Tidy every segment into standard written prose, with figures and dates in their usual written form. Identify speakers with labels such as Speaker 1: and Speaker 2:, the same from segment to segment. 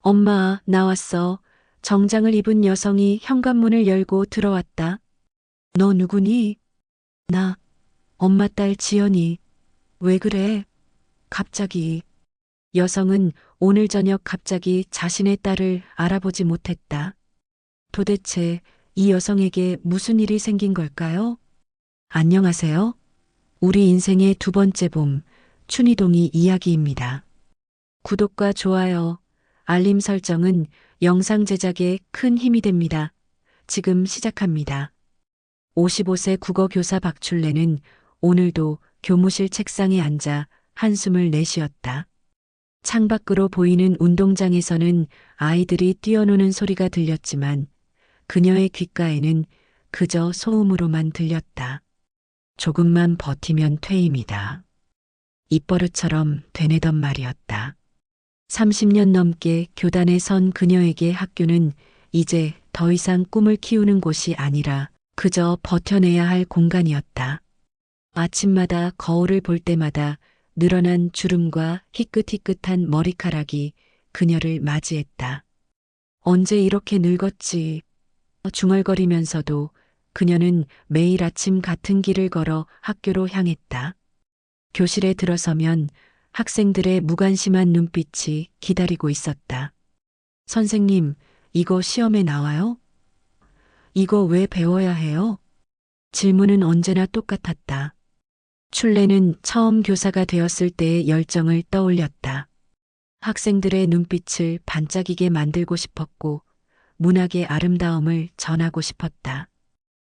Speaker 1: 엄마, 나왔어. 정장을 입은 여성이 현관문을 열고 들어왔다. 너 누구니? 나, 엄마 딸 지연이. 왜 그래? 갑자기. 여성은 오늘 저녁 갑자기 자신의 딸을 알아보지 못했다. 도대체 이 여성에게 무슨 일이 생긴 걸까요? 안녕하세요. 우리 인생의 두 번째 봄, 춘희동이 이야기입니다. 구독과 좋아요, 알림 설정은 영상 제작에 큰 힘이 됩니다. 지금 시작합니다. 55세 국어교사 박출래는 오늘도 교무실 책상에 앉아 한숨을 내쉬었다. 창밖으로 보이는 운동장에서는 아이들이 뛰어노는 소리가 들렸지만 그녀의 귓가에는 그저 소음으로만 들렸다. 조금만 버티면 퇴임이다. 입버릇처럼 되뇌던 말이었다. 30년 넘게 교단에 선 그녀에게 학교는 이제 더 이상 꿈을 키우는 곳이 아니라 그저 버텨내야 할 공간이었다. 아침마다 거울을 볼 때마다 늘어난 주름과 희끗희끗한 머리카락이 그녀를 맞이했다. 언제 이렇게 늙었지? 중얼거리면서도 그녀는 매일 아침 같은 길을 걸어 학교로 향했다. 교실에 들어서면 학생들의 무관심한 눈빛이 기다리고 있었다. 선생님, 이거 시험에 나와요? 이거 왜 배워야 해요? 질문은 언제나 똑같았다. 출래는 처음 교사가 되었을 때의 열정을 떠올렸다. 학생들의 눈빛을 반짝이게 만들고 싶었고 문학의 아름다움을 전하고 싶었다.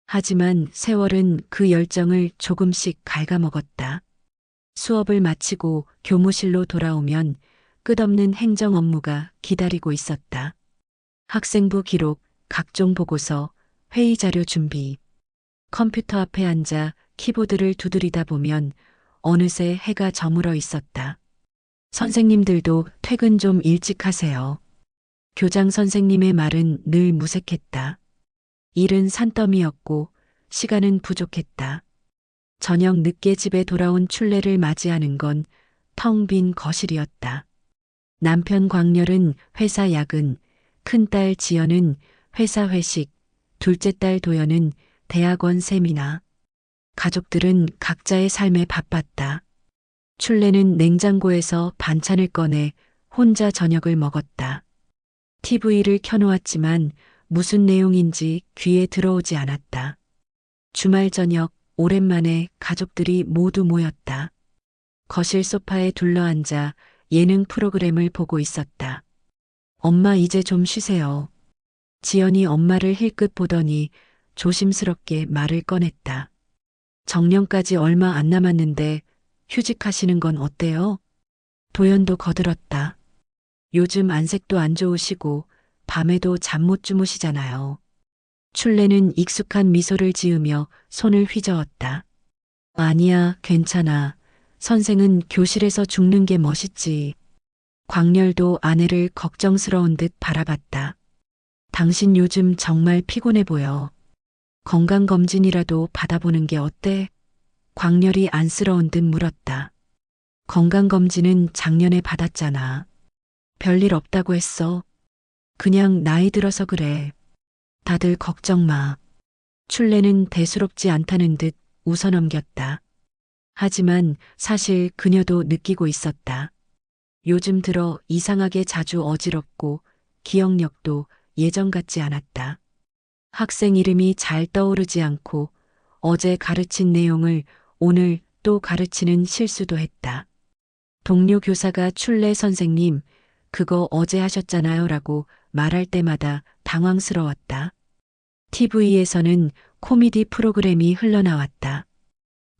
Speaker 1: 하지만 세월은 그 열정을 조금씩 갉아먹었다. 수업을 마치고 교무실로 돌아오면 끝없는 행정 업무가 기다리고 있었다. 학생부 기록, 각종 보고서, 회의 자료 준비. 컴퓨터 앞에 앉아 키보드를 두드리다 보면 어느새 해가 저물어 있었다. 선생님들도 퇴근 좀 일찍 하세요. 교장 선생님의 말은 늘 무색했다. 일은 산더미였고 시간은 부족했다. 저녁 늦게 집에 돌아온 출래를 맞이하는 건 텅 빈 거실이었다. 남편 광렬은 회사 야근, 큰딸 지연은 회사 회식, 둘째 딸 도연은 대학원 세미나. 가족들은 각자의 삶에 바빴다. 출래는 냉장고에서 반찬을 꺼내 혼자 저녁을 먹었다. TV를 켜놓았지만 무슨 내용인지 귀에 들어오지 않았다. 주말 저녁 오랜만에 가족들이 모두 모였다. 거실 소파에 둘러앉아 예능 프로그램을 보고 있었다. 엄마 이제 좀 쉬세요. 지연이 엄마를 힐끗 보더니 조심스럽게 말을 꺼냈다. 정년까지 얼마 안 남았는데 휴직하시는 건 어때요? 도연도 거들었다. 요즘 안색도 안 좋으시고 밤에도 잠 못 주무시잖아요. 출래는 익숙한 미소를 지으며 손을 휘저었다. 아니야, 괜찮아. 선생은 교실에서 죽는 게 멋있지. 광렬도 아내를 걱정스러운 듯 바라봤다. 당신 요즘 정말 피곤해 보여. 건강검진이라도 받아보는 게 어때? 광렬이 안쓰러운 듯 물었다. 건강검진은 작년에 받았잖아. 별일 없다고 했어. 그냥 나이 들어서 그래. 다들 걱정 마. 출래는 대수롭지 않다는 듯 웃어넘겼다. 하지만 사실 그녀도 느끼고 있었다. 요즘 들어 이상하게 자주 어지럽고 기억력도 예전 같지 않았다. 학생 이름이 잘 떠오르지 않고 어제 가르친 내용을 오늘 또 가르치는 실수도 했다. 동료 교사가 출래 선생님, 그거 어제 하셨잖아요 라고 말할 때마다 당황스러웠다. TV에서는 코미디 프로그램이 흘러나왔다.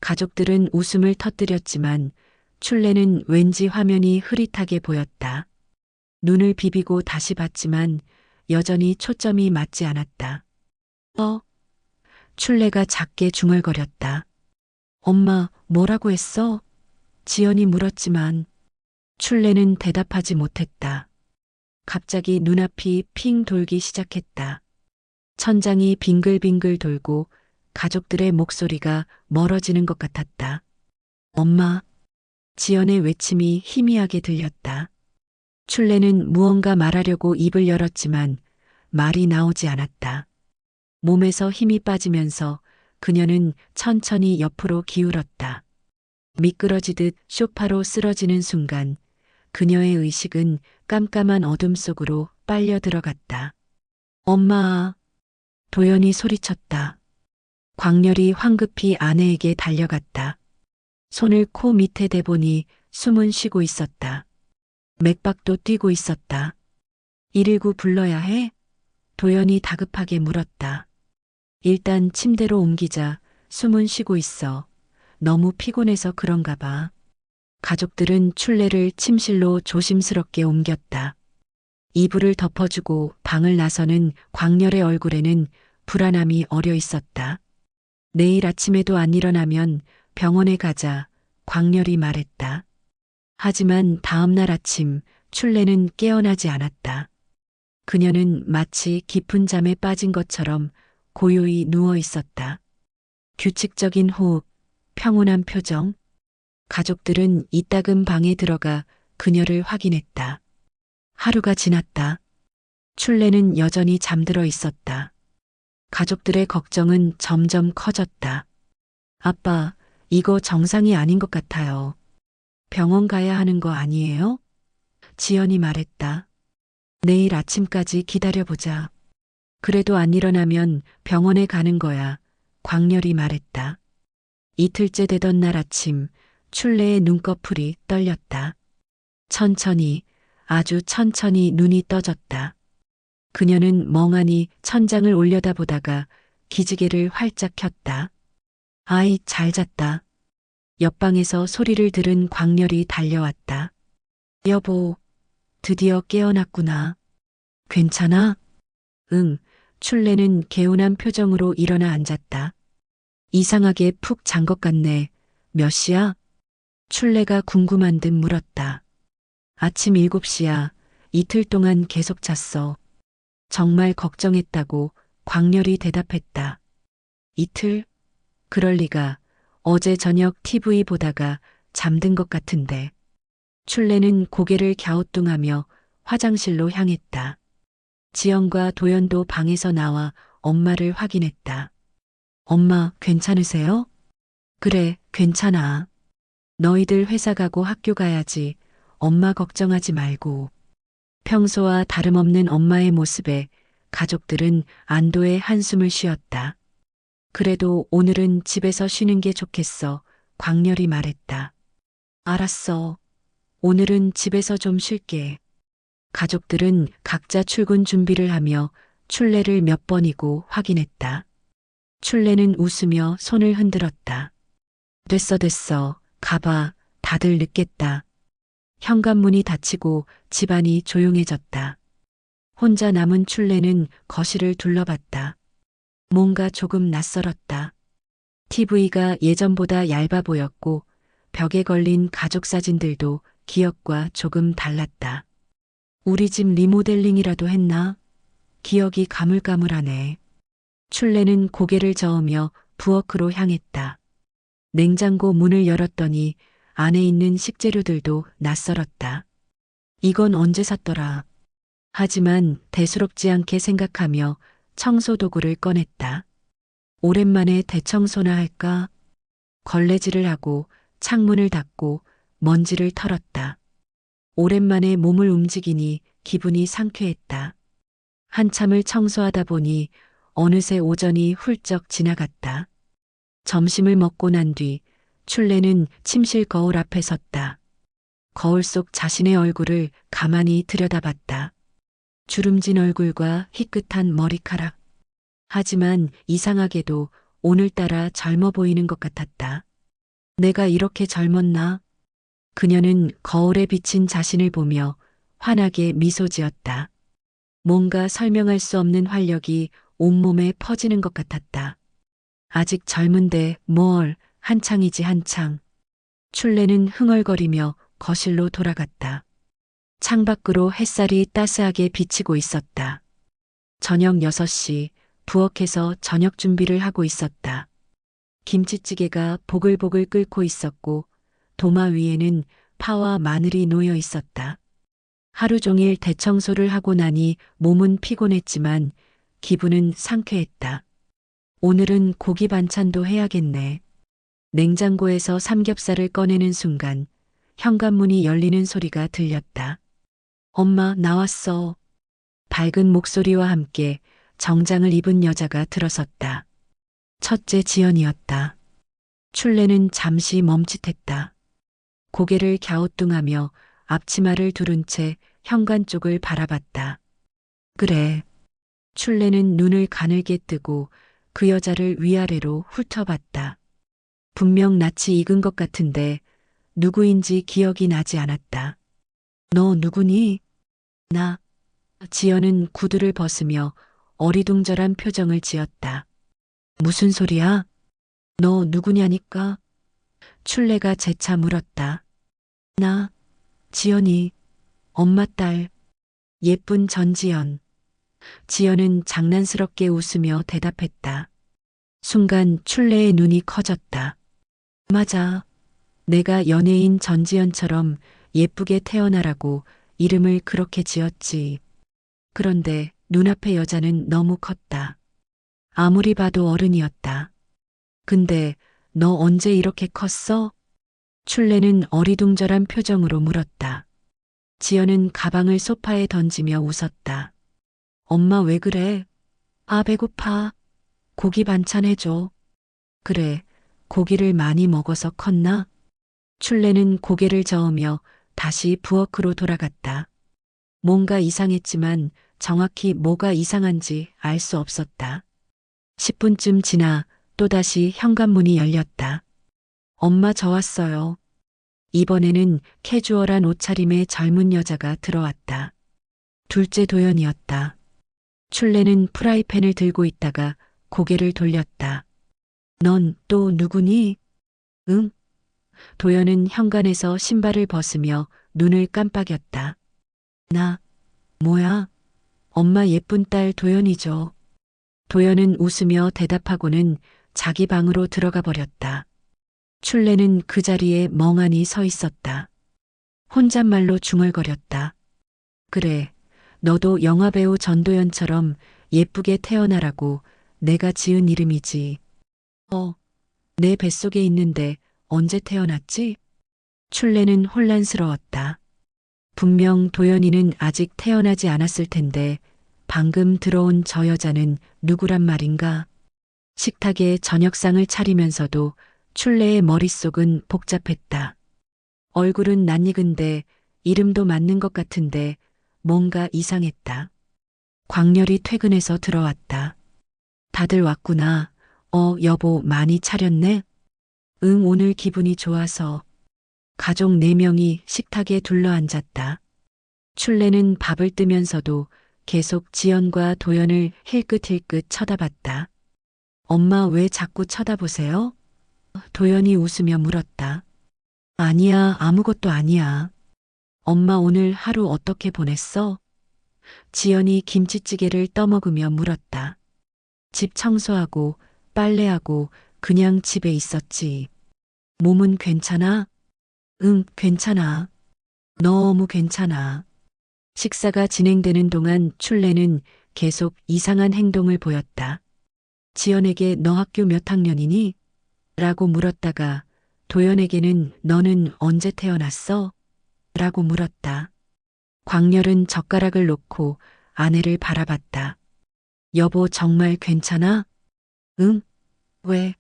Speaker 1: 가족들은 웃음을 터뜨렸지만 출래는 왠지 화면이 흐릿하게 보였다. 눈을 비비고 다시 봤지만 여전히 초점이 맞지 않았다. 출래가 작게 중얼거렸다. 엄마, 뭐라고 했어? 지연이 물었지만 출래는 대답하지 못했다. 갑자기 눈앞이 핑 돌기 시작했다. 천장이 빙글빙글 돌고 가족들의 목소리가 멀어지는 것 같았다. 엄마, 지연의 외침이 희미하게 들렸다. 출래는 무언가 말하려고 입을 열었지만 말이 나오지 않았다. 몸에서 힘이 빠지면서 그녀는 천천히 옆으로 기울었다. 미끄러지듯 소파로 쓰러지는 순간 그녀의 의식은 깜깜한 어둠 속으로 빨려 들어갔다. 엄마! 도연이 소리쳤다. 광렬이 황급히 아내에게 달려갔다. 손을 코 밑에 대보니 숨은 쉬고 있었다. 맥박도 뛰고 있었다. 119 불러야 해? 도연이 다급하게 물었다. 일단 침대로 옮기자. 숨은 쉬고 있어. 너무 피곤해서 그런가 봐. 가족들은 출래를 침실로 조심스럽게 옮겼다. 이불을 덮어주고 방을 나서는 광렬의 얼굴에는 불안함이 어려 있었다. 내일 아침에도 안 일어나면 병원에 가자. 광렬이 말했다. 하지만 다음 날 아침 출래는 깨어나지 않았다. 그녀는 마치 깊은 잠에 빠진 것처럼 고요히 누워 있었다. 규칙적인 호흡, 평온한 표정. 가족들은 이따금 방에 들어가 그녀를 확인했다. 하루가 지났다. 출래는 여전히 잠들어 있었다. 가족들의 걱정은 점점 커졌다. 아빠, 이거 정상이 아닌 것 같아요. 병원 가야 하는 거 아니에요? 지연이 말했다. 내일 아침까지 기다려보자. 그래도 안 일어나면 병원에 가는 거야. 광렬이 말했다. 이틀째 되던 날 아침, 출래의 눈꺼풀이 떨렸다. 천천히, 아주 천천히 눈이 떠졌다. 그녀는 멍하니 천장을 올려다보다가 기지개를 활짝 켰다. 아이, 잘 잤다. 옆방에서 소리를 들은 광렬이 달려왔다. 여보, 드디어 깨어났구나. 괜찮아? 응, 출래는 개운한 표정으로 일어나 앉았다. 이상하게 푹 잔 것 같네. 몇 시야? 출래가 궁금한 듯 물었다. 아침 7시야. 이틀 동안 계속 잤어. 정말 걱정했다고 광렬이 대답했다. 이틀? 그럴 리가. 어제 저녁 TV 보다가 잠든 것 같은데. 출래는 고개를 갸우뚱하며 화장실로 향했다. 지연과 도연도 방에서 나와 엄마를 확인했다. 엄마, 괜찮으세요? 그래, 괜찮아. 너희들 회사 가고 학교 가야지. 엄마 걱정하지 말고. 평소와 다름없는 엄마의 모습에 가족들은 안도의 한숨을 쉬었다. 그래도 오늘은 집에서 쉬는 게 좋겠어. 광렬이 말했다. 알았어. 오늘은 집에서 좀 쉴게. 가족들은 각자 출근 준비를 하며 출래를 몇 번이고 확인했다. 출래는 웃으며 손을 흔들었다. 됐어. 가봐. 다들 늦겠다. 현관문이 닫히고 집안이 조용해졌다. 혼자 남은 출래는 거실을 둘러봤다. 뭔가 조금 낯설었다. TV가 예전보다 얇아 보였고 벽에 걸린 가족 사진들도 기억과 조금 달랐다. 우리 집 리모델링이라도 했나? 기억이 가물가물하네. 출래는 고개를 저으며 부엌으로 향했다. 냉장고 문을 열었더니 안에 있는 식재료들도 낯설었다. 이건 언제 샀더라. 하지만 대수롭지 않게 생각하며 청소 도구를 꺼냈다. 오랜만에 대청소나 할까? 걸레질을 하고 창문을 닫고 먼지를 털었다. 오랜만에 몸을 움직이니 기분이 상쾌했다. 한참을 청소하다 보니 어느새 오전이 훌쩍 지나갔다. 점심을 먹고 난 뒤 출래는 침실 거울 앞에 섰다. 거울 속 자신의 얼굴을 가만히 들여다봤다. 주름진 얼굴과 희끗한 머리카락. 하지만 이상하게도 오늘따라 젊어 보이는 것 같았다. 내가 이렇게 젊었나? 그녀는 거울에 비친 자신을 보며 환하게 미소 지었다. 뭔가 설명할 수 없는 활력이 온몸에 퍼지는 것 같았다. 아직 젊은데 뭘, 한창이지 한창. 출래는 흥얼거리며 거실로 돌아갔다. 창밖으로 햇살이 따스하게 비치고 있었다. 저녁 6시 부엌에서 저녁 준비를 하고 있었다. 김치찌개가 보글보글 끓고 있었고 도마 위에는 파와 마늘이 놓여 있었다. 하루 종일 대청소를 하고 나니 몸은 피곤했지만 기분은 상쾌했다. 오늘은 고기 반찬도 해야겠네. 냉장고에서 삼겹살을 꺼내는 순간 현관문이 열리는 소리가 들렸다. 엄마, 나왔어. 밝은 목소리와 함께 정장을 입은 여자가 들어섰다. 첫째 지연이었다. 출레는 잠시 멈칫했다. 고개를 갸우뚱하며 앞치마를 두른 채 현관 쪽을 바라봤다. 그래. 출레는 눈을 가늘게 뜨고 그 여자를 위아래로 훑어봤다. 분명 낯이 익은 것 같은데 누구인지 기억이 나지 않았다. 너 누구니? 나. 지연은 구두를 벗으며 어리둥절한 표정을 지었다. 무슨 소리야? 너 누구냐니까? 출레가 재차 물었다. 나, 지연이, 엄마 딸, 예쁜 전지연. 지연은 장난스럽게 웃으며 대답했다. 순간 출레의 눈이 커졌다. 맞아. 내가 연예인 전지연처럼 예쁘게 태어나라고 이름을 그렇게 지었지. 그런데 눈앞의 여자는 너무 컸다. 아무리 봐도 어른이었다. 근데 너 언제 이렇게 컸어? 출레는 어리둥절한 표정으로 물었다. 지연은 가방을 소파에 던지며 웃었다. 엄마 왜 그래? 아, 배고파. 고기 반찬 해줘. 그래, 고기를 많이 먹어서 컸나? 출레는 고개를 저으며 다시 부엌으로 돌아갔다. 뭔가 이상했지만 정확히 뭐가 이상한지 알 수 없었다. 10분쯤 지나 또다시 현관문이 열렸다. 엄마 저 왔어요. 이번에는 캐주얼한 옷차림의 젊은 여자가 들어왔다. 둘째 도연이었다. 출레는 프라이팬을 들고 있다가 고개를 돌렸다. 넌 또 누구니? 응? 도연은 현관에서 신발을 벗으며 눈을 깜빡였다. 나, 뭐야? 엄마 예쁜 딸 도연이죠. 도연은 웃으며 대답하고는 자기 방으로 들어가 버렸다. 출레는 그 자리에 멍하니 서 있었다. 혼잣말로 중얼거렸다. 그래, 너도 영화배우 전도연처럼 예쁘게 태어나라고 내가 지은 이름이지. 내 뱃속에 있는데 언제 태어났지? 출레는 혼란스러웠다. 분명 도연이는 아직 태어나지 않았을 텐데 방금 들어온 저 여자는 누구란 말인가? 식탁에 저녁상을 차리면서도 출레의 머릿속은 복잡했다. 얼굴은 낯익은데 이름도 맞는 것 같은데 뭔가 이상했다. 광렬이 퇴근해서 들어왔다. 다들 왔구나. 여보 많이 차렸네? 응, 오늘 기분이 좋아서. 가족 4명이 식탁에 둘러앉았다. 출레는 밥을 뜨면서도 계속 지연과 도연을 힐끗힐끗 쳐다봤다. 엄마 왜 자꾸 쳐다보세요? 도연이 웃으며 물었다. 아니야, 아무것도 아니야. 엄마 오늘 하루 어떻게 보냈어? 지연이 김치찌개를 떠먹으며 물었다. 집 청소하고 빨래하고 그냥 집에 있었지. 몸은 괜찮아? 응, 괜찮아. 너무 괜찮아. 식사가 진행되는 동안 출레는 계속 이상한 행동을 보였다. 지연에게 너 학교 몇 학년이니? 라고 물었다가 도연에게는 너는 언제 태어났어? 라고 물었다. 광렬은 젓가락을 놓고 아내를 바라봤다. 여보 정말 괜찮아? 응? 왜?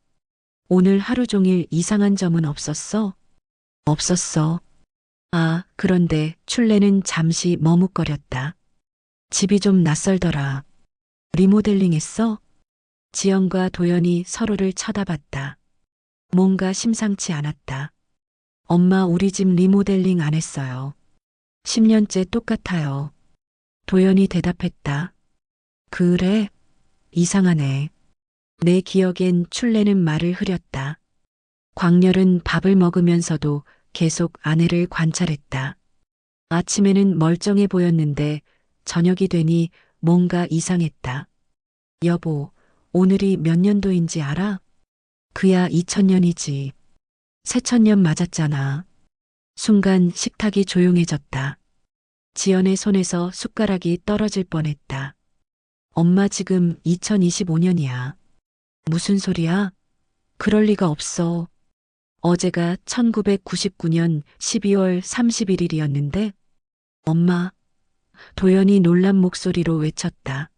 Speaker 1: 오늘 하루 종일 이상한 점은 없었어? 없었어. 아, 그런데 출레는 잠시 머뭇거렸다. 집이 좀 낯설더라. 리모델링 했어? 지연과 도연이 서로를 쳐다봤다. 뭔가 심상치 않았다. 엄마 우리 집 리모델링 안 했어요. 10년째 똑같아요. 도연이 대답했다. 그래? 이상하네. 내 기억엔 출레는 말을 흐렸다. 광렬은 밥을 먹으면서도 계속 아내를 관찰했다. 아침에는 멀쩡해 보였는데 저녁이 되니 뭔가 이상했다. 여보, 오늘이 몇 년도인지 알아? 그야 2000년이지. 새천년 맞았잖아. 순간 식탁이 조용해졌다. 지연의 손에서 숟가락이 떨어질 뻔했다. 엄마 지금 2025년이야. 무슨 소리야? 그럴 리가 없어. 어제가 1999년 12월 31일이었는데? 엄마, 도연이 놀란 목소리로 외쳤다.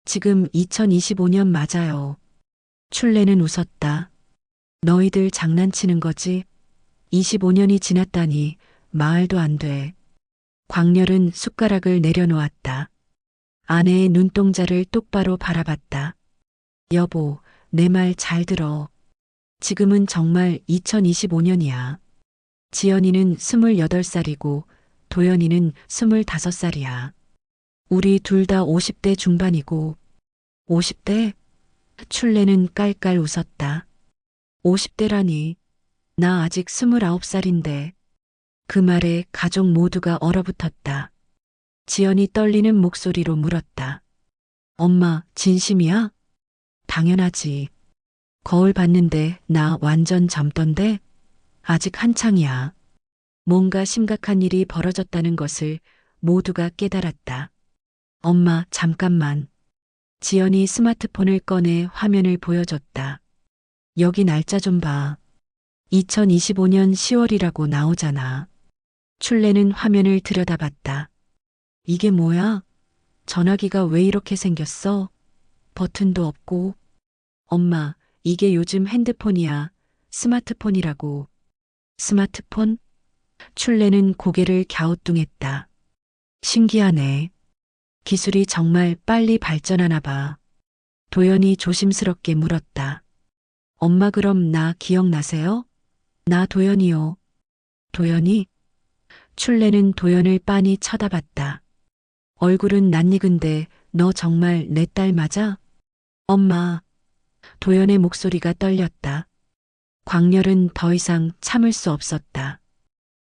Speaker 1: 지금 2025년 맞아요. 출레는 웃었다. 너희들 장난치는 거지? 25년이 지났다니 말도 안 돼. 광렬은 숟가락을 내려놓았다. 아내의 눈동자를 똑바로 바라봤다. 여보, 내 말 잘 들어. 지금은 정말 2025년이야. 지연이는 28살이고 도연이는 25살이야. 우리 둘 다 50대 중반이고. 50대? 출레는 깔깔 웃었다. 50대라니. 나 아직 29살인데. 그 말에 가족 모두가 얼어붙었다. 지연이 떨리는 목소리로 물었다. 엄마, 진심이야? 당연하지. 거울 봤는데 나 완전 젊던데? 아직 한창이야. 뭔가 심각한 일이 벌어졌다는 것을 모두가 깨달았다. 엄마, 잠깐만. 지연이 스마트폰을 꺼내 화면을 보여줬다. 여기 날짜 좀 봐. 2025년 10월이라고 나오잖아. 출레는 화면을 들여다봤다. 이게 뭐야? 전화기가 왜 이렇게 생겼어? 버튼도 없고. 엄마, 이게 요즘 핸드폰이야. 스마트폰이라고. 스마트폰? 출레는 고개를 갸우뚱했다. 신기하네. 기술이 정말 빨리 발전하나 봐. 도연이 조심스럽게 물었다. 엄마 그럼 나 기억나세요? 나 도연이요. 도연이? 출레는 도연을 빤히 쳐다봤다. 얼굴은 낯익은데 너 정말 내 딸 맞아? 엄마. 도연의 목소리가 떨렸다. 광렬은 더 이상 참을 수 없었다.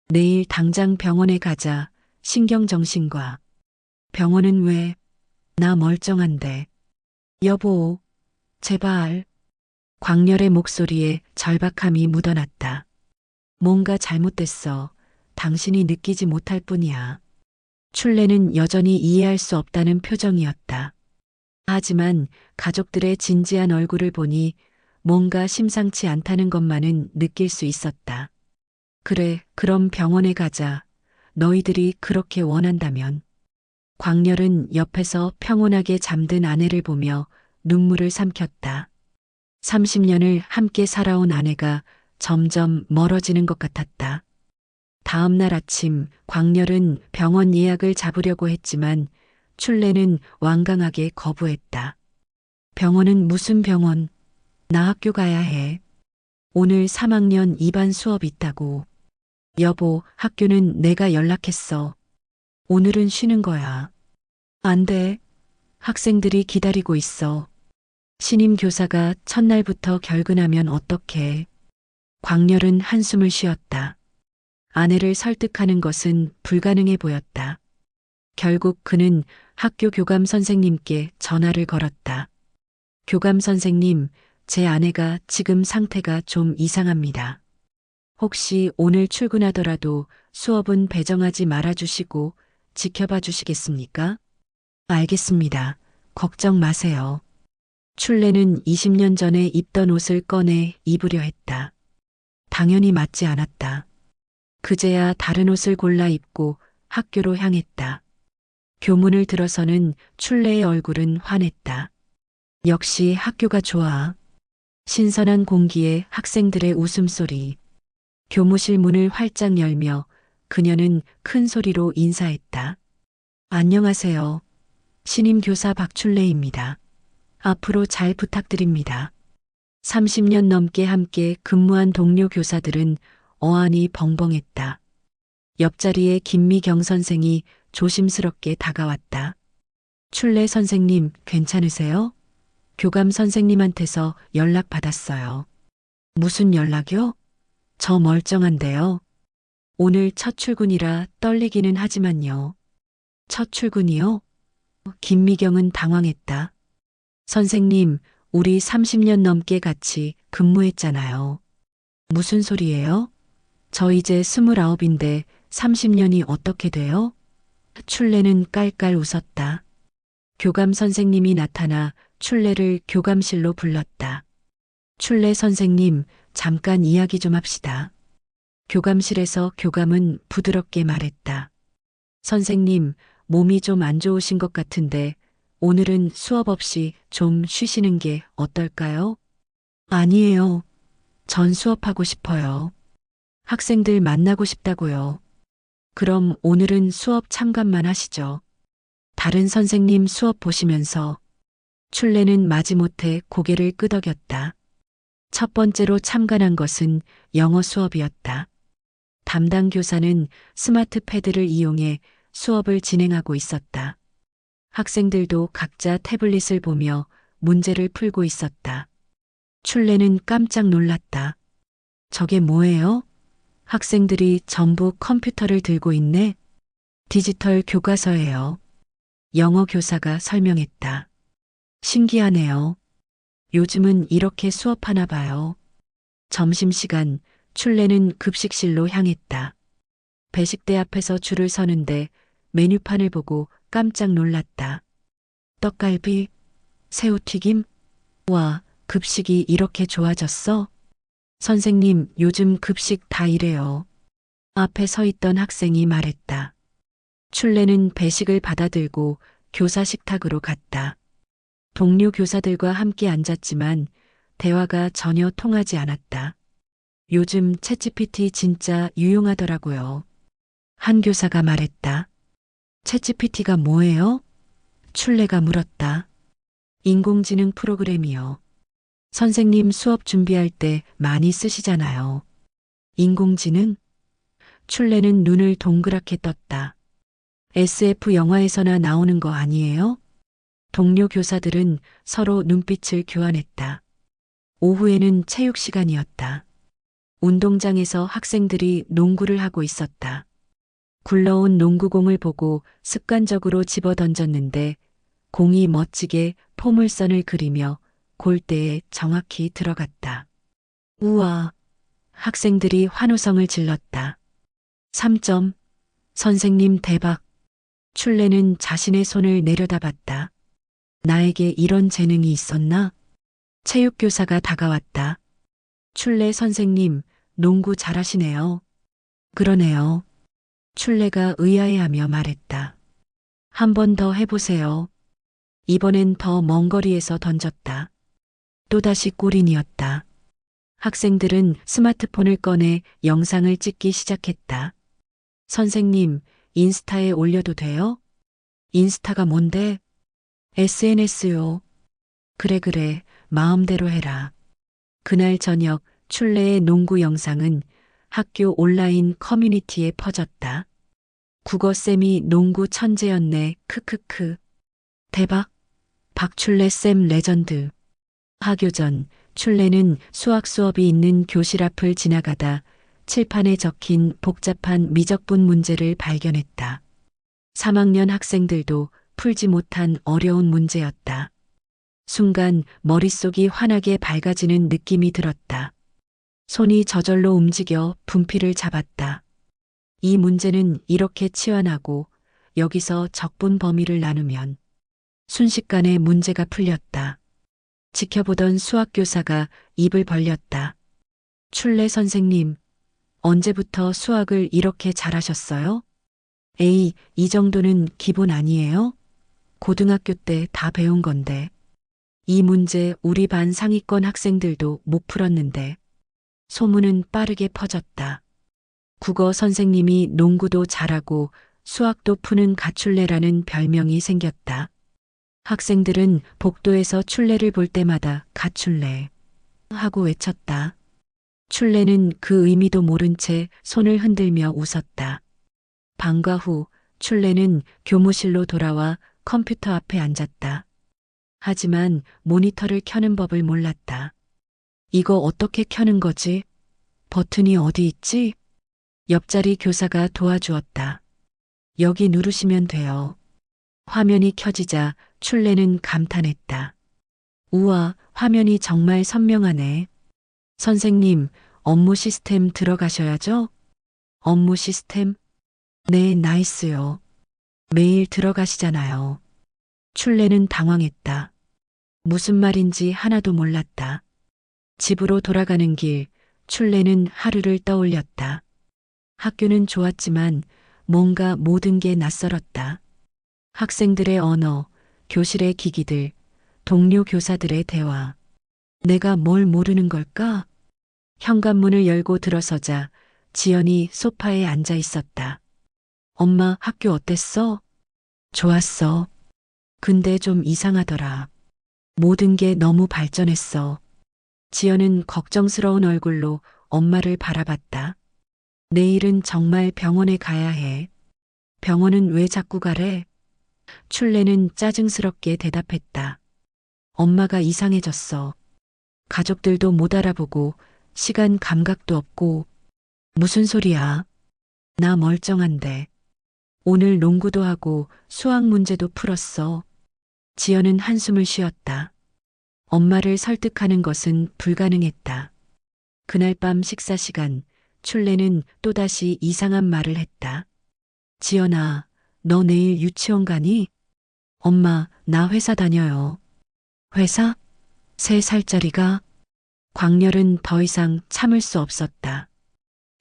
Speaker 1: 내일 당장 병원에 가자. 신경정신과. 병원은 왜? 나 멀쩡한데. 여보, 제발. 광렬의 목소리에 절박함이 묻어났다. 뭔가 잘못됐어. 당신이 느끼지 못할 뿐이야. 출레는 여전히 이해할 수 없다는 표정이었다. 하지만 가족들의 진지한 얼굴을 보니 뭔가 심상치 않다는 것만은 느낄 수 있었다. 그래, 그럼 병원에 가자. 너희들이 그렇게 원한다면. 광렬은 옆에서 평온하게 잠든 아내를 보며 눈물을 삼켰다. 30년을 함께 살아온 아내가 점점 멀어지는 것 같았다. 다음 날 아침 광렬은 병원 예약을 잡으려고 했지만 출레는 완강하게 거부했다. 병원은 무슨 병원? 나 학교 가야 해. 오늘 3학년 2반 수업 있다고. 여보, 학교는 내가 연락했어. 오늘은 쉬는 거야. 안 돼. 학생들이 기다리고 있어. 신임 교사가 첫날부터 결근하면 어떡해. 광렬은 한숨을 쉬었다. 아내를 설득하는 것은 불가능해 보였다. 결국 그는 학교 교감 선생님께 전화를 걸었다. 교감 선생님, 제 아내가 지금 상태가 좀 이상합니다. 혹시 오늘 출근하더라도 수업은 배정하지 말아주시고 지켜봐 주시겠습니까? 알겠습니다. 걱정 마세요. 출레는 20년 전에 입던 옷을 꺼내 입으려 했다. 당연히 맞지 않았다. 그제야 다른 옷을 골라 입고 학교로 향했다. 교문을 들어서는 출레의 얼굴은 환했다. 역시 학교가 좋아. 신선한 공기에 학생들의 웃음소리. 교무실 문을 활짝 열며 그녀는 큰 소리로 인사했다. 안녕하세요. 신임 교사 박출레입니다. 앞으로 잘 부탁드립니다. 30년 넘게 함께 근무한 동료 교사들은 어안이 벙벙했다. 옆자리에 김미경 선생이 조심스럽게 다가왔다. 출레 선생님, 괜찮으세요? 교감 선생님한테서 연락 받았어요. 무슨 연락이요? 저 멀쩡한데요. 오늘 첫 출근이라 떨리기는 하지만요. 첫 출근이요? 김미경은 당황했다. 선생님, 우리 30년 넘게 같이 근무했잖아요. 무슨 소리예요? 저 이제 29인데 30년이 어떻게 돼요? 출레는 깔깔 웃었다. 교감 선생님이 나타나 출레를 교감실로 불렀다. 출레 선생님, 잠깐 이야기 좀 합시다. 교감실에서 교감은 부드럽게 말했다. 선생님, 몸이 좀 안 좋으신 것 같은데 오늘은 수업 없이 좀 쉬시는 게 어떨까요? 아니에요. 전 수업하고 싶어요. 학생들 만나고 싶다고요. 그럼 오늘은 수업 참관만 하시죠. 다른 선생님 수업 보시면서 출레는 마지못해 고개를 끄덕였다. 첫 번째로 참관한 것은 영어 수업이었다. 담당 교사는 스마트 패드를 이용해 수업을 진행하고 있었다. 학생들도 각자 태블릿을 보며 문제를 풀고 있었다. 출레는 깜짝 놀랐다. 저게 뭐예요? 학생들이 전부 컴퓨터를 들고 있네. 디지털 교과서예요. 영어 교사가 설명했다. 신기하네요. 요즘은 이렇게 수업하나 봐요. 점심시간 출레는 급식실로 향했다. 배식대 앞에서 줄을 서는데 메뉴판을 보고 깜짝 놀랐다. 떡갈비, 새우튀김? 와, 급식이 이렇게 좋아졌어? 선생님, 요즘 급식 다 이래요. 앞에 서 있던 학생이 말했다. 출레는 배식을 받아들고 교사 식탁으로 갔다. 동료 교사들과 함께 앉았지만 대화가 전혀 통하지 않았다. 요즘 챗GPT 진짜 유용하더라고요. 한 교사가 말했다. 챗GPT가 뭐예요? 출레가 물었다. 인공지능 프로그램이요. 선생님 수업 준비할 때 많이 쓰시잖아요. 인공지능? 출레는 눈을 동그랗게 떴다. SF 영화에서나 나오는 거 아니에요? 동료 교사들은 서로 눈빛을 교환했다. 오후에는 체육 시간이었다. 운동장에서 학생들이 농구를 하고 있었다. 굴러온 농구공을 보고 습관적으로 집어 던졌는데 공이 멋지게 포물선을 그리며 골대에 정확히 들어갔다. 우와! 학생들이 환호성을 질렀다. 3점. 선생님 대박. 출레는 자신의 손을 내려다봤다. 나에게 이런 재능이 있었나? 체육교사가 다가왔다. 출레 선생님, 농구 잘하시네요. 그러네요. 출레가 의아해하며 말했다. 한 번 더 해보세요. 이번엔 더 먼 거리에서 던졌다. 또다시 골인이었다. 학생들은 스마트폰을 꺼내 영상을 찍기 시작했다. 선생님, 인스타에 올려도 돼요? 인스타가 뭔데? SNS요. 그래, 마음대로 해라. 그날 저녁 출레의 농구 영상은 학교 온라인 커뮤니티에 퍼졌다. 국어쌤이 농구 천재였네, 크크크. 대박. 박출레 쌤 레전드. 하교 전 출레는 수학 수업이 있는 교실 앞을 지나가다 칠판에 적힌 복잡한 미적분 문제를 발견했다. 3학년 학생들도 풀지 못한 어려운 문제였다. 순간 머릿속이 환하게 밝아지는 느낌이 들었다. 손이 저절로 움직여 분필을 잡았다. 이 문제는 이렇게 치환하고 여기서 적분 범위를 나누면 순식간에 문제가 풀렸다. 지켜보던 수학교사가 입을 벌렸다. 출레 선생님, 언제부터 수학을 이렇게 잘하셨어요? 에이, 이 정도는 기본 아니에요? 고등학교 때 다 배운 건데. 이 문제 우리 반 상위권 학생들도 못 풀었는데. 소문은 빠르게 퍼졌다. 국어 선생님이 농구도 잘하고 수학도 푸는 가출레라는 별명이 생겼다. 학생들은 복도에서 출레를 볼 때마다 가출레 하고 외쳤다. 출레는 그 의미도 모른 채 손을 흔들며 웃었다. 방과 후 출레는 교무실로 돌아와 컴퓨터 앞에 앉았다. 하지만 모니터를 켜는 법을 몰랐다. 이거 어떻게 켜는 거지? 버튼이 어디 있지? 옆자리 교사가 도와주었다. 여기 누르시면 돼요. 화면이 켜지자 출레는 감탄했다. 우와, 화면이 정말 선명하네. 선생님, 업무 시스템 들어가셔야죠? 업무 시스템? 네, 나이스요. 매일 들어가시잖아요. 춘례는 당황했다. 무슨 말인지 하나도 몰랐다. 집으로 돌아가는 길, 춘례는 하루를 떠올렸다. 학교는 좋았지만 뭔가 모든 게 낯설었다. 학생들의 언어, 교실의 기기들, 동료 교사들의 대화. 내가 뭘 모르는 걸까? 현관문을 열고 들어서자 지연이 소파에 앉아 있었다. 엄마, 학교 어땠어? 좋았어. 근데 좀 이상하더라. 모든 게 너무 발전했어. 지연은 걱정스러운 얼굴로 엄마를 바라봤다. 내일은 정말 병원에 가야 해. 병원은 왜 자꾸 가래? 춘례는 짜증스럽게 대답했다. 엄마가 이상해졌어. 가족들도 못 알아보고 시간 감각도 없고. 무슨 소리야? 나 멀쩡한데. 오늘 농구도 하고 수학 문제도 풀었어. 지연은 한숨을 쉬었다. 엄마를 설득하는 것은 불가능했다. 그날 밤 식사 시간, 춘례는 또다시 이상한 말을 했다. 지연아, 너 내일 유치원 가니? 엄마, 나 회사 다녀요. 회사? 3살짜리가? 광렬은 더 이상 참을 수 없었다.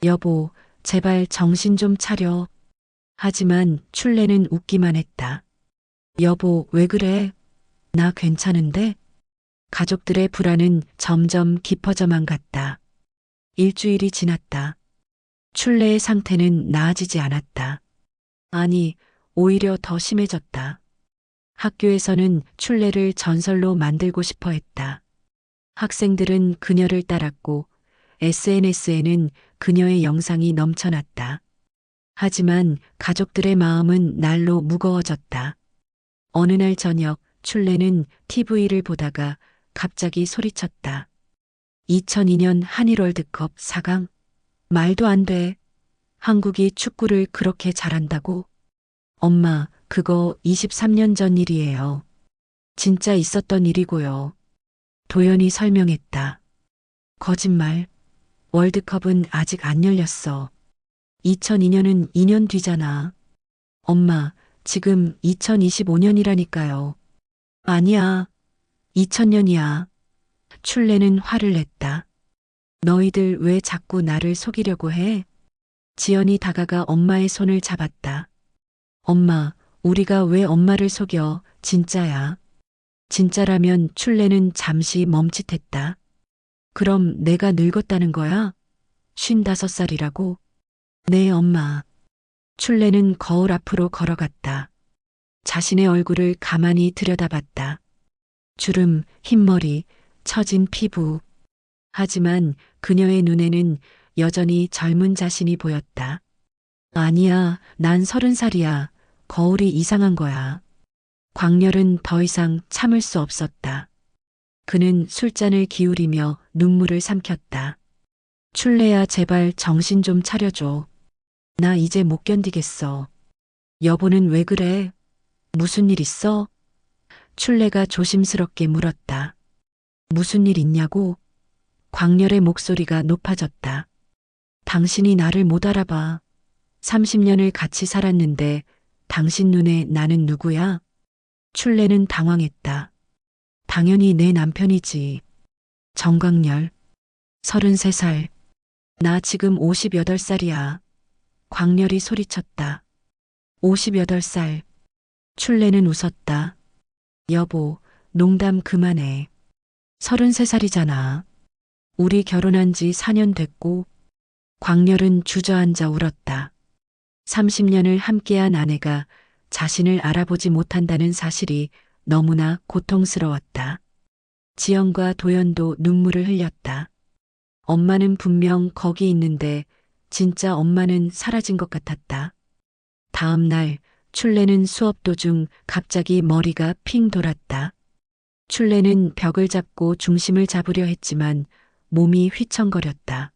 Speaker 1: 여보, 제발 정신 좀 차려. 하지만 춘례는 웃기만 했다. 여보, 왜 그래? 나 괜찮은데? 가족들의 불안은 점점 깊어져만 갔다. 일주일이 지났다. 춘례의 상태는 나아지지 않았다. 아니, 오히려 더 심해졌다. 학교에서는 춘례를 전설로 만들고 싶어 했다. 학생들은 그녀를 따랐고 SNS에는 그녀의 영상이 넘쳐났다. 하지만 가족들의 마음은 날로 무거워졌다. 어느 날 저녁 춘례는 TV를 보다가 갑자기 소리쳤다. 2002년 한일 월드컵 4강? 말도 안 돼. 한국이 축구를 그렇게 잘한다고? 엄마, 그거 23년 전 일이에요. 진짜 있었던 일이고요. 도연이 설명했다. 거짓말. 월드컵은 아직 안 열렸어. 2002년은 2년 뒤잖아. 엄마, 지금 2025년이라니까요. 아니야. 2000년이야. 춘례는 화를 냈다. 너희들 왜 자꾸 나를 속이려고 해? 지연이 다가가 엄마의 손을 잡았다. 엄마, 우리가 왜 엄마를 속여? 진짜야. 진짜라면 춘례는 잠시 멈칫했다. 그럼 내가 늙었다는 거야? 55살이라고? 네, 엄마. 춘례는 거울 앞으로 걸어갔다. 자신의 얼굴을 가만히 들여다봤다. 주름, 흰머리, 처진 피부. 하지만 그녀의 눈에는 여전히 젊은 자신이 보였다. 아니야, 난 30살이야. 거울이 이상한 거야. 광렬은 더 이상 참을 수 없었다. 그는 술잔을 기울이며 눈물을 삼켰다. 춘례야, 제발 정신 좀 차려줘. 나 이제 못 견디겠어. 여보는 왜 그래? 무슨 일 있어? 춘례가 조심스럽게 물었다. 무슨 일 있냐고? 광렬의 목소리가 높아졌다. 당신이 나를 못 알아봐. 30년을 같이 살았는데 당신 눈에 나는 누구야? 춘례는 당황했다. 당연히 내 남편이지. 정광렬. 33살. 나 지금 58살이야. 광렬이 소리쳤다. 58살. 춘례는 웃었다. 여보, 농담 그만해. 33살이잖아. 우리 결혼한 지 4년 됐고. 광렬은 주저앉아 울었다. 30년을 함께한 아내가 자신을 알아보지 못한다는 사실이 너무나 고통스러웠다. 지연과 도연도 눈물을 흘렸다. 엄마는 분명 거기 있는데 진짜 엄마는 사라진 것 같았다. 다음 날 춘례는 수업 도중 갑자기 머리가 핑 돌았다. 춘례는 벽을 잡고 중심을 잡으려 했지만 몸이 휘청거렸다.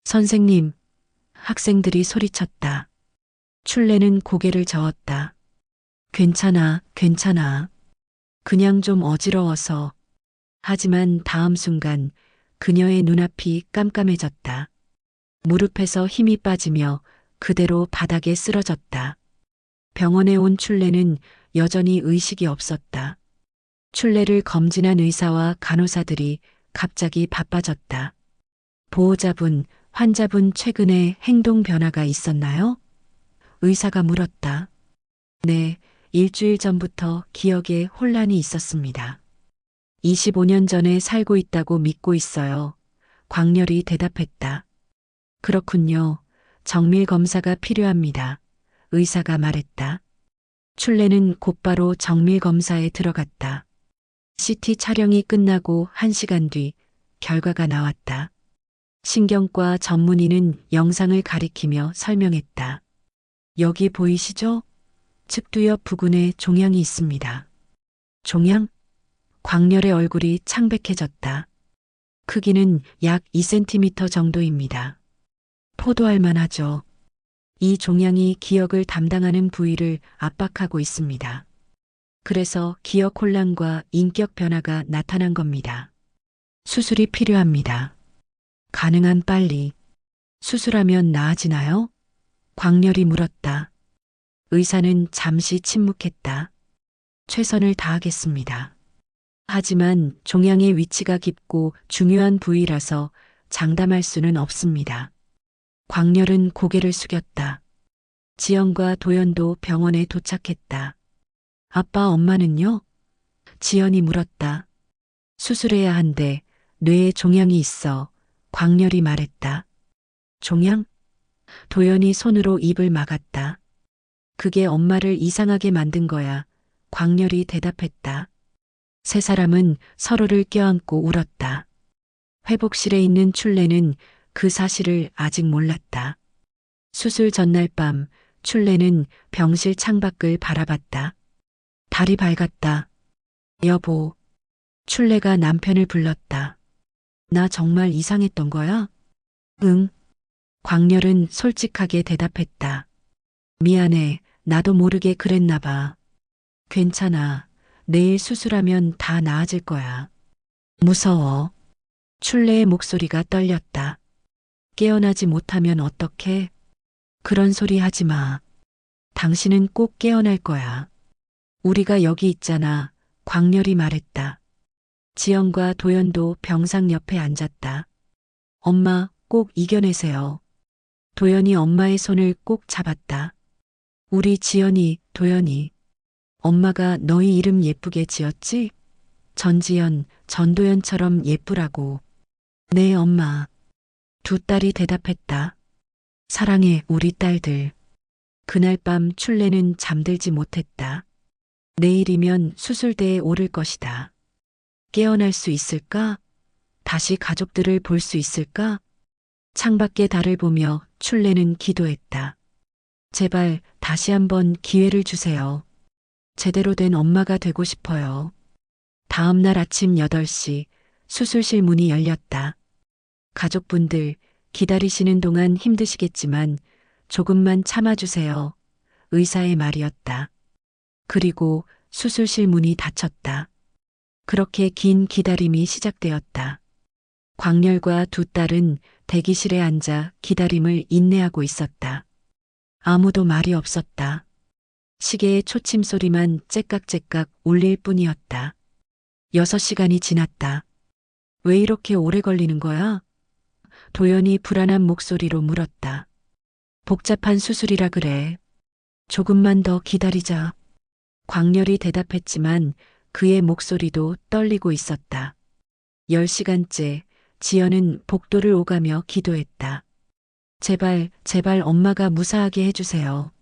Speaker 1: 선생님, 학생들이 소리쳤다. 춘례는 고개를 저었다. 괜찮아, 괜찮아. 그냥 좀 어지러워서. 하지만 다음 순간 그녀의 눈앞이 깜깜해졌다. 무릎에서 힘이 빠지며 그대로 바닥에 쓰러졌다. 병원에 온 출레는 여전히 의식이 없었다. 출레를 검진한 의사와 간호사들이 갑자기 바빠졌다. 보호자분, 환자분 최근에 행동 변화가 있었나요? 의사가 물었다. 네, 일주일 전부터 기억에 혼란이 있었습니다. 25년 전에 살고 있다고 믿고 있어요. 광렬이 대답했다. 그렇군요. 정밀 검사가 필요합니다. 의사가 말했다. 출레는 곧바로 정밀 검사에 들어갔다. CT 촬영이 끝나고 1시간 뒤 결과가 나왔다. 신경과 전문의는 영상을 가리키며 설명했다. 여기 보이시죠? 측두엽 부근에 종양이 있습니다. 종양? 광렬의 얼굴이 창백해졌다. 크기는 약 2cm 정도입니다. 포도할 만하죠. 이 종양이 기억을 담당하는 부위를 압박하고 있습니다. 그래서 기억 혼란과 인격 변화가 나타난 겁니다. 수술이 필요합니다. 가능한 빨리. 수술하면 나아지나요? 광렬이 물었다. 의사는 잠시 침묵했다. 최선을 다하겠습니다. 하지만 종양의 위치가 깊고 중요한 부위라서 장담할 수는 없습니다. 광렬은 고개를 숙였다. 지연과 도연도 병원에 도착했다. 아빠, 엄마는요? 지연이 물었다. 수술해야 한대. 뇌에 종양이 있어. 광렬이 말했다. 종양? 도연이 손으로 입을 막았다. 그게 엄마를 이상하게 만든 거야. 광렬이 대답했다. 세 사람은 서로를 껴안고 울었다. 회복실에 있는 출레는 그 사실을 아직 몰랐다. 수술 전날 밤 출레는 병실 창밖을 바라봤다. 달이 밝았다. 여보. 출레가 남편을 불렀다. 나 정말 이상했던 거야? 응. 광렬은 솔직하게 대답했다. 미안해. 나도 모르게 그랬나 봐. 괜찮아. 내일 수술하면 다 나아질 거야. 무서워. 출레의 목소리가 떨렸다. 깨어나지 못하면 어떡해? 그런 소리 하지 마. 당신은 꼭 깨어날 거야. 우리가 여기 있잖아. 광렬이 말했다. 지연과 도연도 병상 옆에 앉았다. 엄마, 꼭 이겨내세요. 도연이 엄마의 손을 꼭 잡았다. 우리 지연이, 도연이. 엄마가 너희 이름 예쁘게 지었지? 전지연, 전도연처럼 예쁘라고. 네, 엄마. 두 딸이 대답했다. 사랑해, 우리 딸들. 그날 밤 출레는 잠들지 못했다. 내일이면 수술대에 오를 것이다. 깨어날 수 있을까? 다시 가족들을 볼 수 있을까? 창밖의 달을 보며 출레는 기도했다. 제발 다시 한번 기회를 주세요. 제대로 된 엄마가 되고 싶어요. 다음 날 아침 8시 수술실 문이 열렸다. 가족분들 기다리시는 동안 힘드시겠지만 조금만 참아주세요. 의사의 말이었다. 그리고 수술실 문이 닫혔다. 그렇게 긴 기다림이 시작되었다. 광렬과 두 딸은 대기실에 앉아 기다림을 인내하고 있었다. 아무도 말이 없었다. 시계의 초침 소리만 째깍째깍 울릴 뿐이었다. 6시간이 지났다. 왜 이렇게 오래 걸리는 거야? 도연이 불안한 목소리로 물었다. 복잡한 수술이라 그래. 조금만 더 기다리자. 광렬이 대답했지만 그의 목소리도 떨리고 있었다. 10시간째 지연은 복도를 오가며 기도했다. 제발, 제발 엄마가 무사하게 해주세요.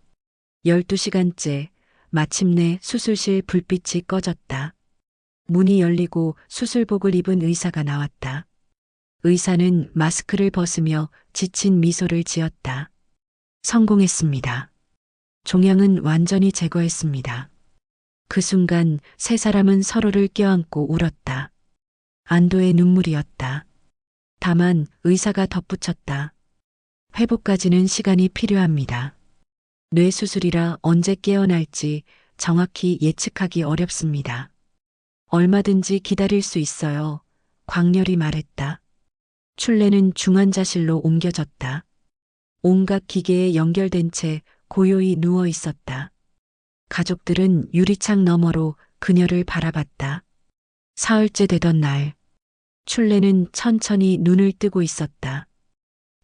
Speaker 1: 12시간째 마침내 수술실 불빛이 꺼졌다. 문이 열리고 수술복을 입은 의사가 나왔다. 의사는 마스크를 벗으며 지친 미소를 지었다. 성공했습니다. 종양은 완전히 제거했습니다. 그 순간 세 사람은 서로를 껴안고 울었다. 안도의 눈물이었다. 다만 의사가 덧붙였다. 회복까지는 시간이 필요합니다. 뇌수술이라 언제 깨어날지 정확히 예측하기 어렵습니다. 얼마든지 기다릴 수 있어요. 광렬이 말했다. 출레는 중환자실로 옮겨졌다. 온갖 기계에 연결된 채 고요히 누워 있었다. 가족들은 유리창 너머로 그녀를 바라봤다. 사흘째 되던 날, 출레는 천천히 눈을 뜨고 있었다.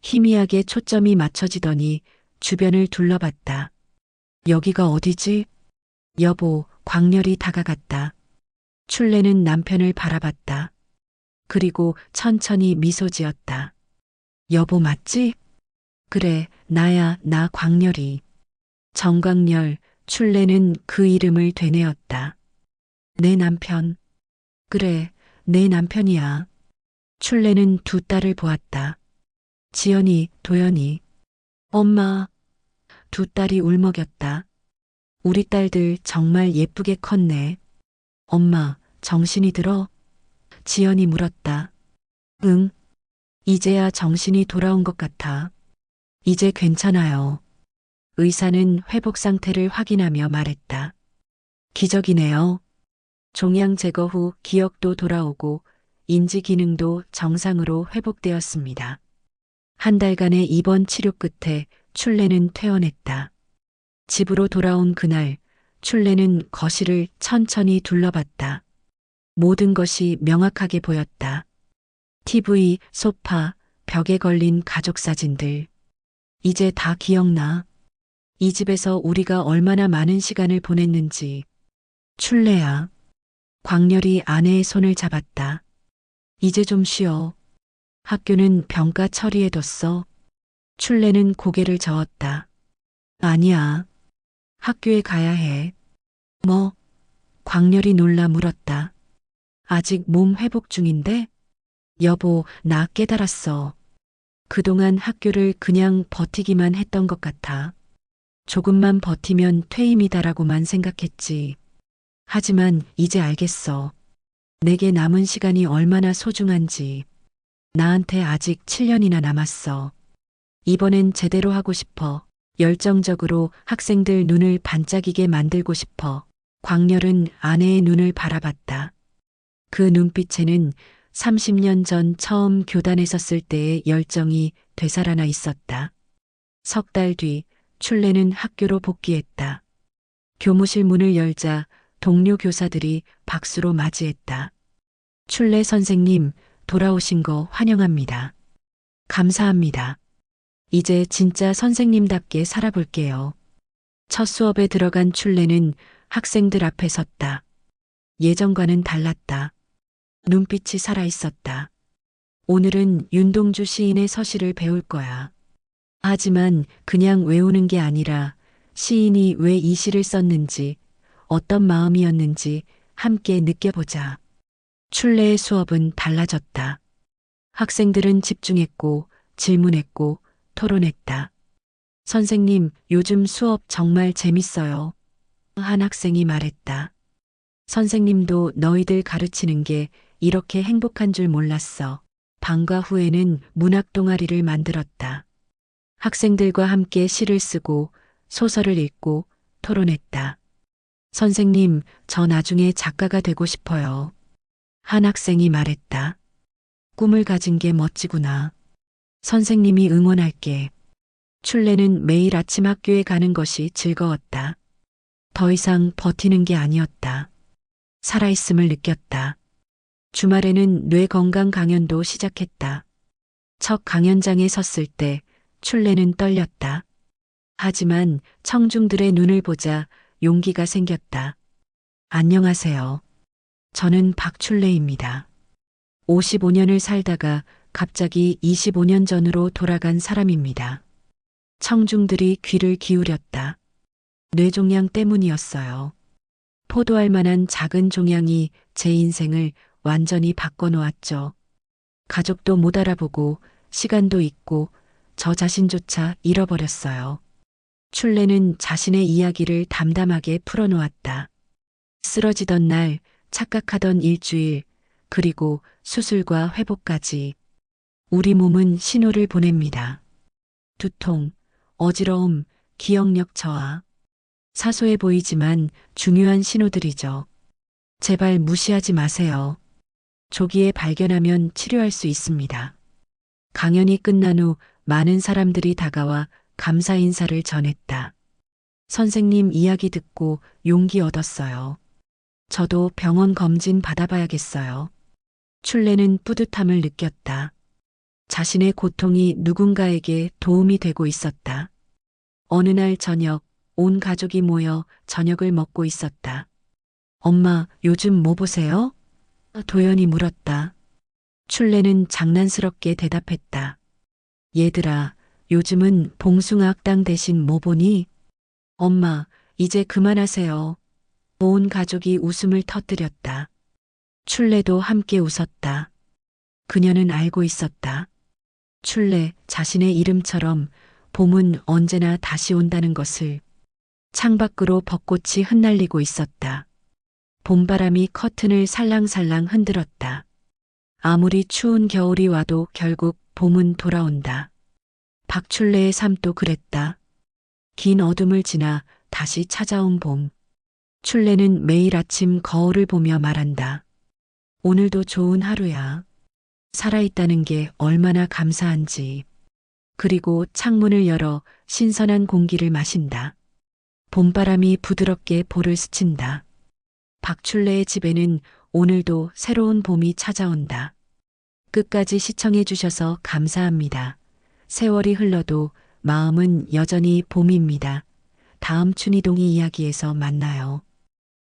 Speaker 1: 희미하게 초점이 맞춰지더니 주변을 둘러봤다. 여기가 어디지? 여보, 광렬이 다가갔다. 출레는 남편을 바라봤다. 그리고 천천히 미소 지었다. 여보 맞지? 그래, 나야, 나 광렬이. 정광렬, 출레는 그 이름을 되뇌었다. 내 남편. 그래, 내 남편이야. 출레는 두 딸을 보았다. 지연이, 도연이. 엄마. 두 딸이 울먹였다. 우리 딸들 정말 예쁘게 컸네. 엄마, 정신이 들어? 지연이 물었다. 응. 이제야 정신이 돌아온 것 같아. 이제 괜찮아요. 의사는 회복 상태를 확인하며 말했다. 기적이네요. 종양 제거 후 기억도 돌아오고 인지 기능도 정상으로 회복되었습니다. 한 달간의 입원 치료 끝에 출레는 퇴원했다. 집으로 돌아온 그날, 출레는 거실을 천천히 둘러봤다. 모든 것이 명확하게 보였다. TV, 소파, 벽에 걸린 가족 사진들. 이제 다 기억나. 이 집에서 우리가 얼마나 많은 시간을 보냈는지. 출레야. 광렬이 아내의 손을 잡았다. 이제 좀 쉬어. 학교는 병가 처리해뒀어. 출레는 고개를 저었다. 아니야. 학교에 가야 해. 뭐? 광렬이 놀라 물었다. 아직 몸 회복 중인데? 여보, 나 깨달았어. 그동안 학교를 그냥 버티기만 했던 것 같아. 조금만 버티면 퇴임이다라고만 생각했지. 하지만 이제 알겠어. 내게 남은 시간이 얼마나 소중한지. 나한테 아직 7년이나 남았어. 이번엔 제대로 하고 싶어. 열정적으로 학생들 눈을 반짝이게 만들고 싶어. 광렬은 아내의 눈을 바라봤다. 그 눈빛에는 30년 전 처음 교단에 섰을 때의 열정이 되살아나 있었다. 석 달 뒤 출레는 학교로 복귀했다. 교무실 문을 열자 동료 교사들이 박수로 맞이했다. 출레 선생님, 돌아오신 거 환영합니다. 감사합니다. 이제 진짜 선생님답게 살아볼게요. 첫 수업에 들어간 출레는 학생들 앞에 섰다. 예전과는 달랐다. 눈빛이 살아있었다. 오늘은 윤동주 시인의 서시를 배울 거야. 하지만 그냥 외우는 게 아니라 시인이 왜 이 시를 썼는지, 어떤 마음이었는지 함께 느껴보자. 출레의 수업은 달라졌다. 학생들은 집중했고, 질문했고, 토론했다. 선생님, 요즘 수업 정말 재밌어요. 한 학생이 말했다. 선생님도 너희들 가르치는 게 이렇게 행복한 줄 몰랐어. 방과 후에는 문학 동아리를 만들었다. 학생들과 함께 시를 쓰고 소설을 읽고 토론했다. 선생님, 저 나중에 작가가 되고 싶어요. 한 학생이 말했다. 꿈을 가진 게 멋지구나. 선생님이 응원할게. 출레는 매일 아침 학교에 가는 것이 즐거웠다. 더 이상 버티는 게 아니었다. 살아있음을 느꼈다. 주말에는 뇌 건강 강연도 시작했다. 첫 강연장에 섰을 때 출레는 떨렸다. 하지만 청중들의 눈을 보자 용기가 생겼다. 안녕하세요. 저는 박출레입니다. 55년을 살다가 갑자기 25년 전으로 돌아간 사람입니다. 청중들이 귀를 기울였다. 뇌종양 때문이었어요. 포도알 만한 작은 종양이 제 인생을 완전히 바꿔놓았죠. 가족도 못 알아보고 시간도 잊고 저 자신조차 잃어버렸어요. 출레는 자신의 이야기를 담담하게 풀어놓았다. 쓰러지던 날, 착각하던 일주일, 그리고 수술과 회복까지. 우리 몸은 신호를 보냅니다. 두통, 어지러움, 기억력 저하. 사소해 보이지만 중요한 신호들이죠. 제발 무시하지 마세요. 조기에 발견하면 치료할 수 있습니다. 강연이 끝난 후 많은 사람들이 다가와 감사 인사를 전했다. 선생님 이야기 듣고 용기 얻었어요. 저도 병원 검진 받아봐야겠어요. 춘례는 뿌듯함을 느꼈다. 자신의 고통이 누군가에게 도움이 되고 있었다. 어느 날 저녁, 온 가족이 모여 저녁을 먹고 있었다. 엄마, 요즘 뭐 보세요? 도연이 물었다. 춘례는 장난스럽게 대답했다. 얘들아, 요즘은 봉숭아학당 대신 뭐 보니? 엄마, 이제 그만하세요. 온 가족이 웃음을 터뜨렸다. 춘례도 함께 웃었다. 그녀는 알고 있었다. 춘례 자신의 이름처럼 봄은 언제나 다시 온다는 것을. 창밖으로 벚꽃이 흩날리고 있었다. 봄바람이 커튼을 살랑살랑 흔들었다. 아무리 추운 겨울이 와도 결국 봄은 돌아온다. 박춘래의 삶도 그랬다. 긴 어둠을 지나 다시 찾아온 봄. 춘래는 매일 아침 거울을 보며 말한다. 오늘도 좋은 하루야. 살아있다는 게 얼마나 감사한지. 그리고 창문을 열어 신선한 공기를 마신다. 봄바람이 부드럽게 볼을 스친다. 박춘래의 집에는 오늘도 새로운 봄이 찾아온다. 끝까지 시청해 주셔서 감사합니다. 세월이 흘러도 마음은 여전히 봄입니다. 다음 춘희동이 이야기에서 만나요.